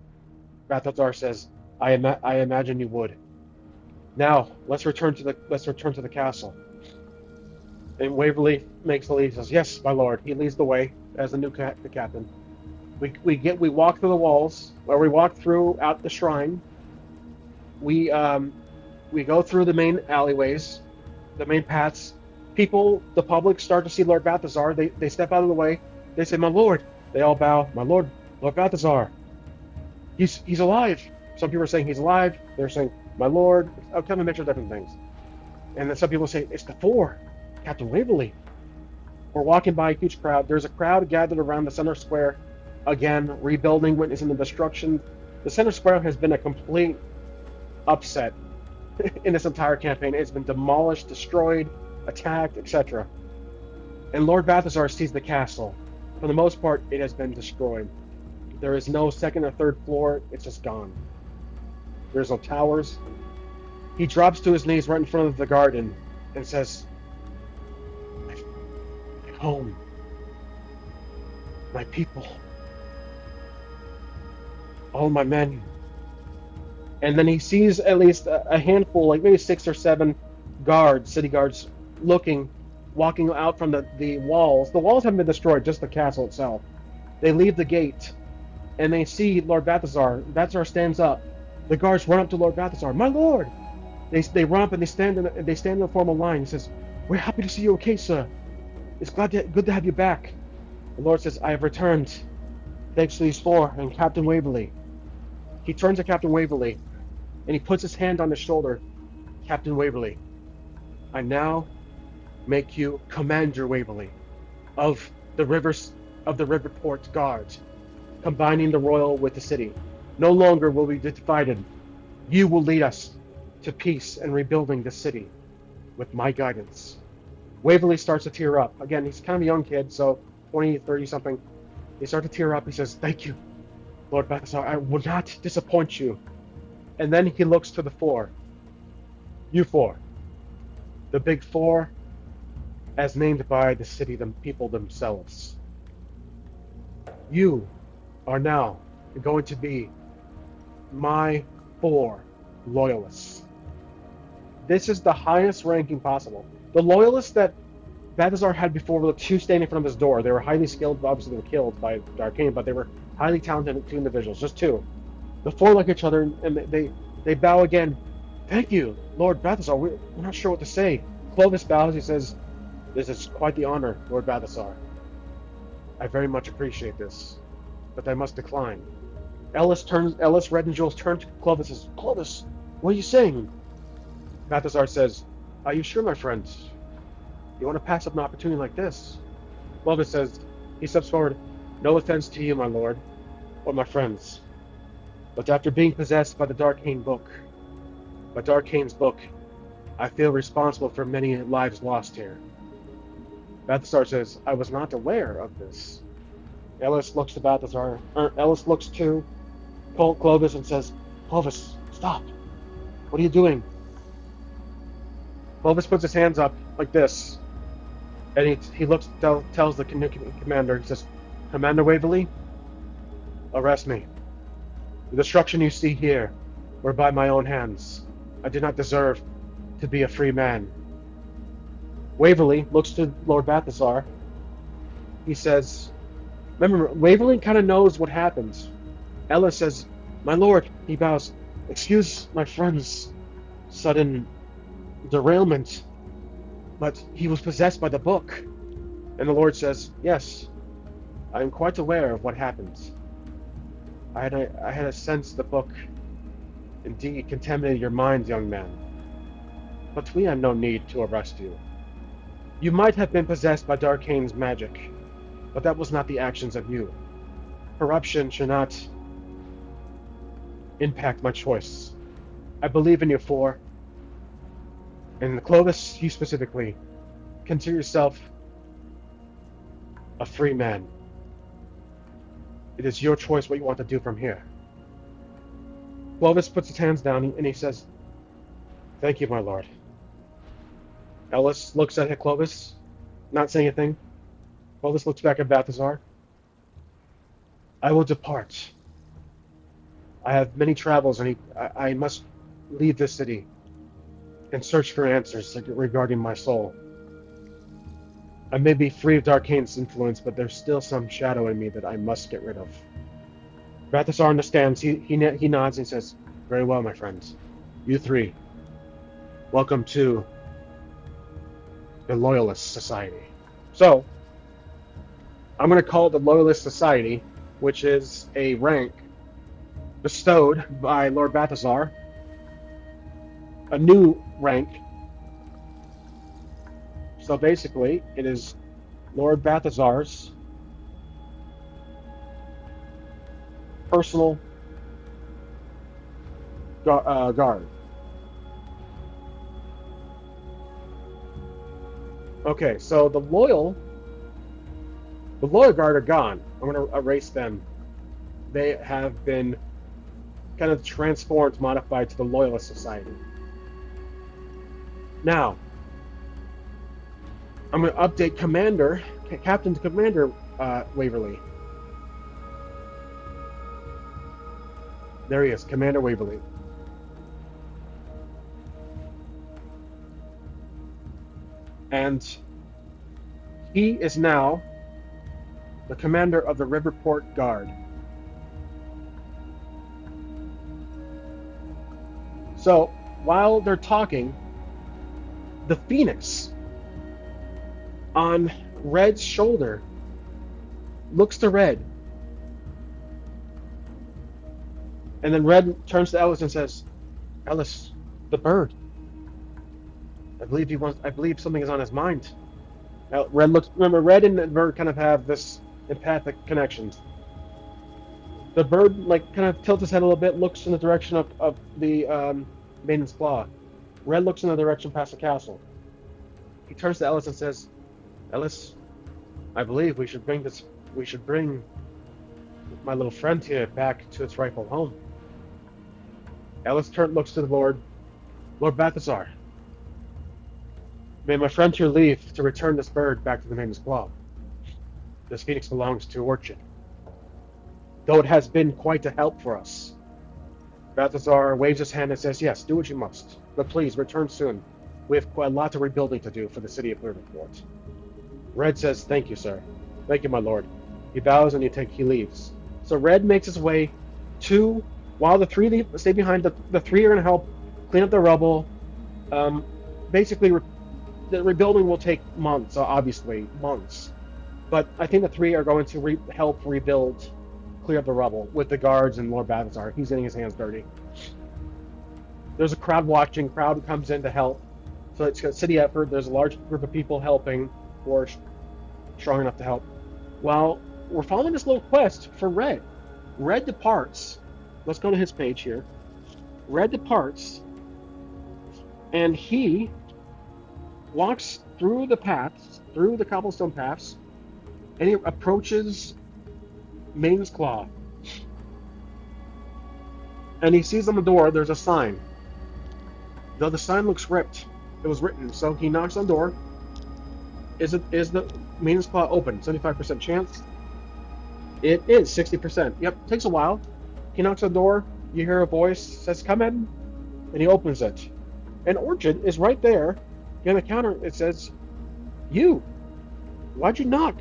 Balthazar says, I imagine you would. Now, let's return to the castle." And Waverly makes the lead. He says, "Yes, my lord." He leads the way as the new captain. We walk through the walls, or we walk throughout the shrine. We go through the main alleyways, the main paths. The public start to see Lord Balthazar. They step out of the way. They say, "My lord." They all bow. "My lord, Lord Balthazar. He's alive." Some people are saying he's alive. They're saying, "My lord." I'll tell them a mixture of different things. And then some people say, "It's the four, Captain Waverly." We're walking by a huge crowd. There's a crowd gathered around the center square. Again, rebuilding, witnessing the destruction. The center square has been a complete upset in this entire campaign. It's been demolished, destroyed, attacked, etc. And Lord Balthazar sees the castle. For the most part, it has been destroyed. There is no second or third floor. It's just gone. There's no towers. He drops to his knees right in front of the garden and says, "My home, my people, all my men." And then he sees at least a handful, like maybe 6 or 7 city guards, walking out from the walls. The walls haven't been destroyed, just the castle itself. They leave the gate, and they see Lord Balthazar. Balthazar stands up. The guards run up to Lord Balthazar. My lord! They run up and they stand in a formal line. He says, "We're happy to see you, okay, sir. It's good to have you back." The Lord says, "I have returned, thanks to these four and Captain Waverley." He turns to Captain Waverley and he puts his hand on his shoulder. "Captain Waverley, I now make you Commander Waverley of the Riverport Guard, combining the royal with the city. No longer will we be divided. You will lead us to peace and rebuilding the city with my guidance." Waverley starts to tear up. Again, he's kind of a young kid, so 20, 30 something. He starts to tear up. He says, "Thank you, Lord Balthazar. I will not disappoint you." And then he looks to the four. "You four, the big four, as named by the city, the people themselves. You are now going to be my four loyalists." This is the highest ranking possible. The loyalists that Balthazar had before were the two standing in front of his door. They were highly skilled, obviously they were killed by Darkain, but they were highly talented two individuals, just two. The four look at each other and they bow again. "Thank you, Lord Balthazar. We're not sure what to say." Clovis bows. He says, "This is quite the honor, Lord Balthazar. I very much appreciate this, but I must decline." Ellis, Red and Jules turn to Clovis and says, "Clovis, what are you saying?" Balthazar says, "Are you sure, my friend? You want to pass up an opportunity like this?" Clovis says, he steps forward, "No offense to you, my lord, or my friends, but after being possessed by Darkain's book, I feel responsible for many lives lost here." Balthazar says, "I was not aware of this." Ellis looks to Clovis and says, "Clovis, stop. What are you doing?" Clovis puts his hands up like this, and he tells the commander, he says, "Commander Waverley, arrest me. The destruction you see here were by my own hands. I did not deserve to be a free man." Waverley looks to Lord Balthazar. He says, remember, Waverley kind of knows what happens. Ellis says, "My lord," he bows, "excuse my friend's sudden derailment, but he was possessed by the book." And the Lord says, "Yes, I am quite aware of what happened. I had a sense the book indeed contaminated your mind, young man. But we had no need to arrest you. You might have been possessed by Darkain's magic, but that was not the actions of you. Corruption should not impact my choice. I believe in you four. And Clovis, you specifically, consider yourself a free man. It is your choice what you want to do from here." Clovis puts his hands down and he says, "Thank you, my lord." Ellis looks at Clovis, not saying anything. Clovis looks back at Balthazar. "I will depart. I have many travels and I must leave this city and search for answers regarding my soul. I may be free of Darkain's influence, but there's still some shadow in me that I must get rid of." Balthazar understands. He nods and says, "Very well, my friends. You three, welcome to the Loyalist Society." So, I'm going to call it the Loyalist Society, which is a rank bestowed by Lord Balthazar, a new rank. So basically, it is Lord Balthazar's personal guard. Okay, so the loyal guard are gone. I'm going to erase them. They have been kind of transformed, modified to the Loyalist Society. Now, I'm going to update Captain Commander Waverley. There he is, Commander Waverley. And he is now the commander of the Riverport Guard. So while they're talking, the phoenix on Red's shoulder looks to Red, and then Red turns to Ellis and says, "Ellis, the bird. I believe he wants. I believe something is on his mind." Now, Red looks. Remember, Red and the bird kind of have this empathic connection. The bird like kind of tilts his head a little bit, looks in the direction of the Maiden's Claw. Red looks in the direction past the castle. He turns to Ellis and says, "Ellis, I believe we should bring this. We should bring my little friend here back to its rightful home." Ellis looks to the Lord Balthazar. May my friend here leave to return this bird back to the Maiden's Claw. This phoenix belongs to Orchid, though it has been quite a help for us. Balthazar waves his hand and says, "Yes, do what you must, but please return soon. We have quite a lot of rebuilding to do for the city of Riverport." Red says, "Thank you, sir. Thank you, my lord." He bows and he leaves. So Red makes his way to, while the three stay behind, the three are going to help clean up the rubble. Basically, the rebuilding will take months, obviously, months. But I think the three are going to help rebuild, clear up the rubble with the guards and Lord Balthazar. He's getting his hands dirty. There's a crowd watching. Crowd comes in to help. So it's a city effort. There's a large group of people helping who are strong enough to help. While we're following this little quest for Red. Red departs. Let's go to his page here. Red departs, and he walks through the paths, through the cobblestone paths, and he approaches Maiden's Claw. And he sees on the door there's a sign. Though the sign looks ripped, it was written. So he knocks on the door. Is the Maiden's Claw open? 75% chance. It is 60%. Yep, takes a while. He knocks on the door. You hear a voice says, "Come in," and he opens it. And Orchid is right there. On the counter, it says, "You. Why'd you knock?"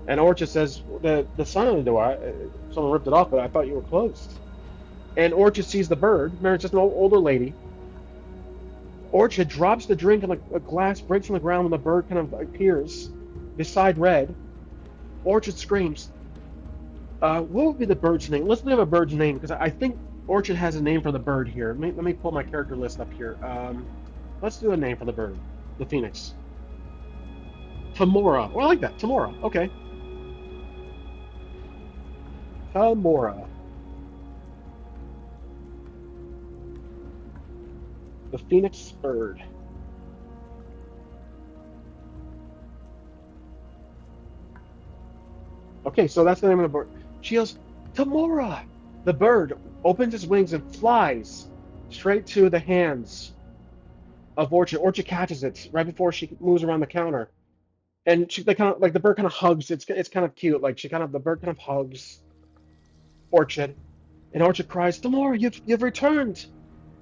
And Orchid says, "The sign on the door. Someone ripped it off, but I thought you were closed." And Orchid sees the bird. Remember, it's just an older lady. Orchid drops the drink, and like a glass breaks on the ground when the bird kind of appears beside Red. Orchid screams. What would be the bird's name? Let's have a bird's name, because I think Orchid has a name for the bird here. Let me pull my character list up here. Let's do a name for the bird, the phoenix. Tamora. Oh, I like that. Tamora. Okay. Tamora. The phoenix bird. Okay, so that's the name of the bird. She yells, "Tamora!" The bird opens its wings and flies straight to the hands of Orchid. Orchid catches it right before she moves around the counter, and they kind of like the bird kind of hugs. It's kind of cute. Like the bird kind of hugs Orchid, and Orchid cries, "Tamora, you've returned!"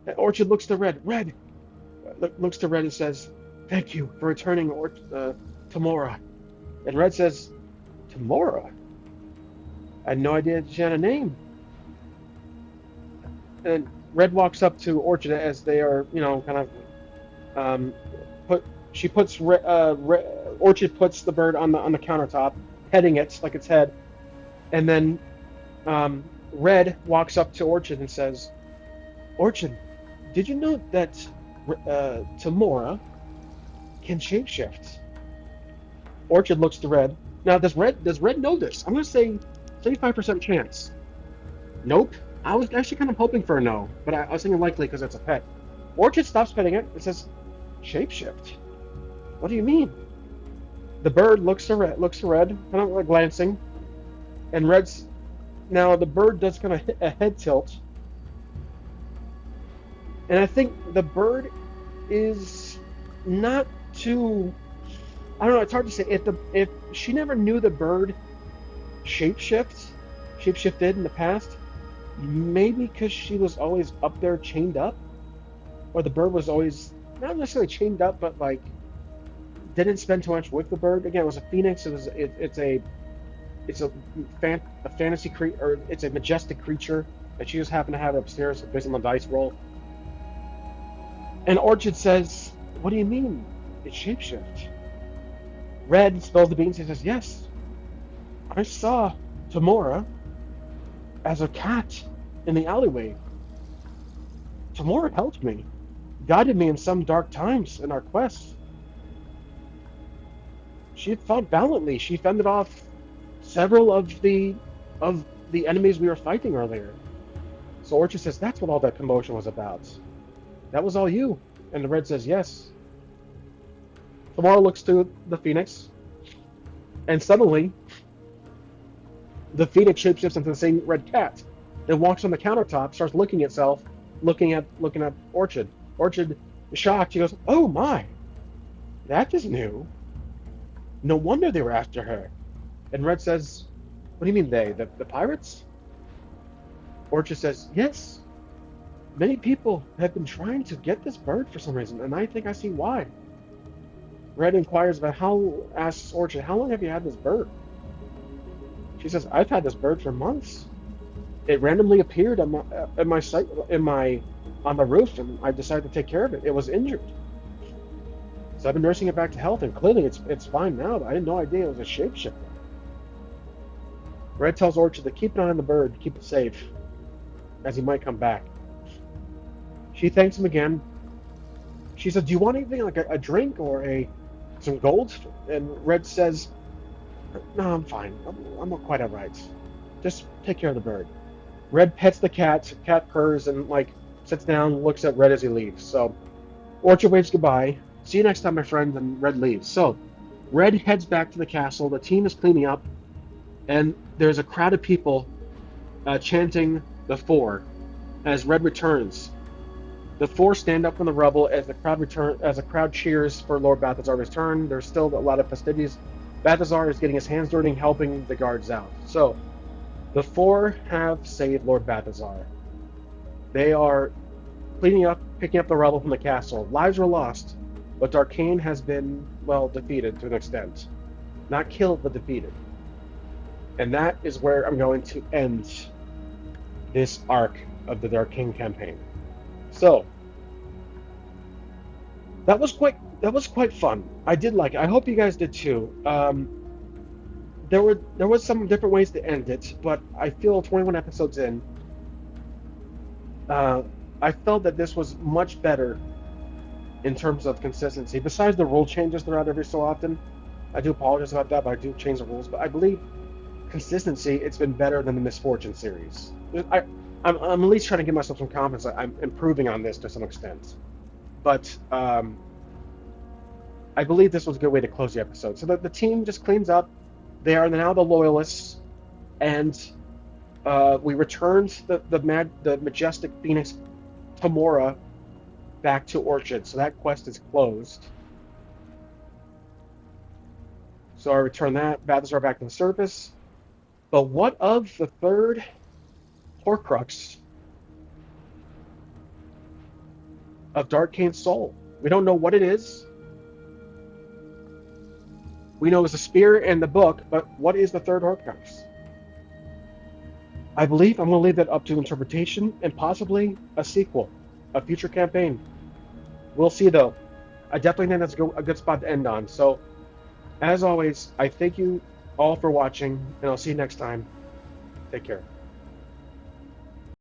And Orchid looks to Red. Red looks to Red and says, "Thank you for returning, Tamora." And Red says, "Tamora? I had no idea she had a name." And Red walks up to Orchid as they are, kind of Orchid puts the bird on the countertop, petting it like its head, and then Red walks up to Orchid and says, "Orchid, did you know that Tamora can shapeshift?" Orchid looks to Red. Now, does Red know this? I'm going to say 75% chance. Nope. I was actually kind of hoping for a no, but I was thinking likely because it's a pet. Orchid stops petting it. It says, "Shapeshift? What do you mean?" The bird looks to Red, kind of like glancing, and Red's. Now the bird does kind of a head tilt, and I think the bird is not too. I don't know. It's hard to say. If she never knew the bird shapeshifted in the past, maybe because she was always up there chained up, or the bird was always not necessarily chained up, but like didn't spend too much with the bird. Again, it was a phoenix. It's a fantasy creature, or it's a majestic creature that she just happened to have upstairs based on the dice roll. And Orchid says, "What do you mean? It's shapeshift?" Red spills the beans and says, "Yes, I saw Tamora as a cat in the alleyway. Tamora helped me, guided me in some dark times in our quest. She had fought valiantly. She fended off several of the enemies we were fighting earlier." So Orchid says, "That's what all that commotion was about. That was all you." And the Red says, "Yes." Tamora looks to the Phoenix, and suddenly the Phoenix shapeshifts into the same red cat. It walks on the countertop, starts licking itself, looking at Orchid. Orchid is shocked. She goes, "Oh my, that is new. No wonder they were after her." And Red says, "What do you mean they? The pirates?" Orchid says, "Yes. Many people have been trying to get this bird for some reason, and I think I see why." Red inquires about asks Orchid, "How long have you had this bird?" She says, "I've had this bird for months. It randomly appeared on on the roof, and I decided to take care of it. It was injured, so I've been nursing it back to health, and clearly it's fine now. But I had no idea it was a shapeshifter." Red tells Orchid to keep an eye on the bird, keep it safe, as he might come back. She thanks him again. She says, "Do you want anything like a drink or some gold?" And Red says, "No, I'm fine. I'm quite all right. Just take care of the bird." Red pets the cat. Cat purrs and sits down, looks at Red as he leaves. So Orchid waves goodbye. "See you next time, my friend," and Red leaves. So Red heads back to the castle. The team is cleaning up, and there's a crowd of people chanting the Four as Red returns. The Four stand up from the rubble as the crowd cheers for Lord Balthazar's return. There's still a lot of festivities. Balthazar is getting his hands dirty and helping the guards out. So the Four have saved Lord Balthazar. They are cleaning up, picking up the rubble from the castle. Lives were lost, but Darkain has been, well, defeated to an extent. Not killed, but defeated. And that is where I'm going to end this arc of the Darkain campaign. So that was quite fun. I did like it. I hope you guys did too. There was some different ways to end it, but I feel 21 episodes in, I felt that this was much better in terms of consistency. Besides the rule changes throughout every so often, I do apologize about that, but I do change the rules. But I believe consistency, it's been better than the Misfortune series. I'm at least trying to give myself some confidence. I'm improving on this to some extent. But I believe this was a good way to close the episode. So the team just cleans up. They are now the Loyalists, and we returned the majestic Phoenix Tamora back to Orchid. So that quest is closed. So I return that. Balthazar back to the surface. But what of the third Horcrux of Darkain's soul? We don't know what it is. We know it's a spear in the book, but what is the third Horcrux? I believe I'm going to leave that up to interpretation and possibly a sequel, a future campaign. We'll see, though. I definitely think that's a good spot to end on. So, as always, I thank you all for watching, and I'll see you next time. Take care.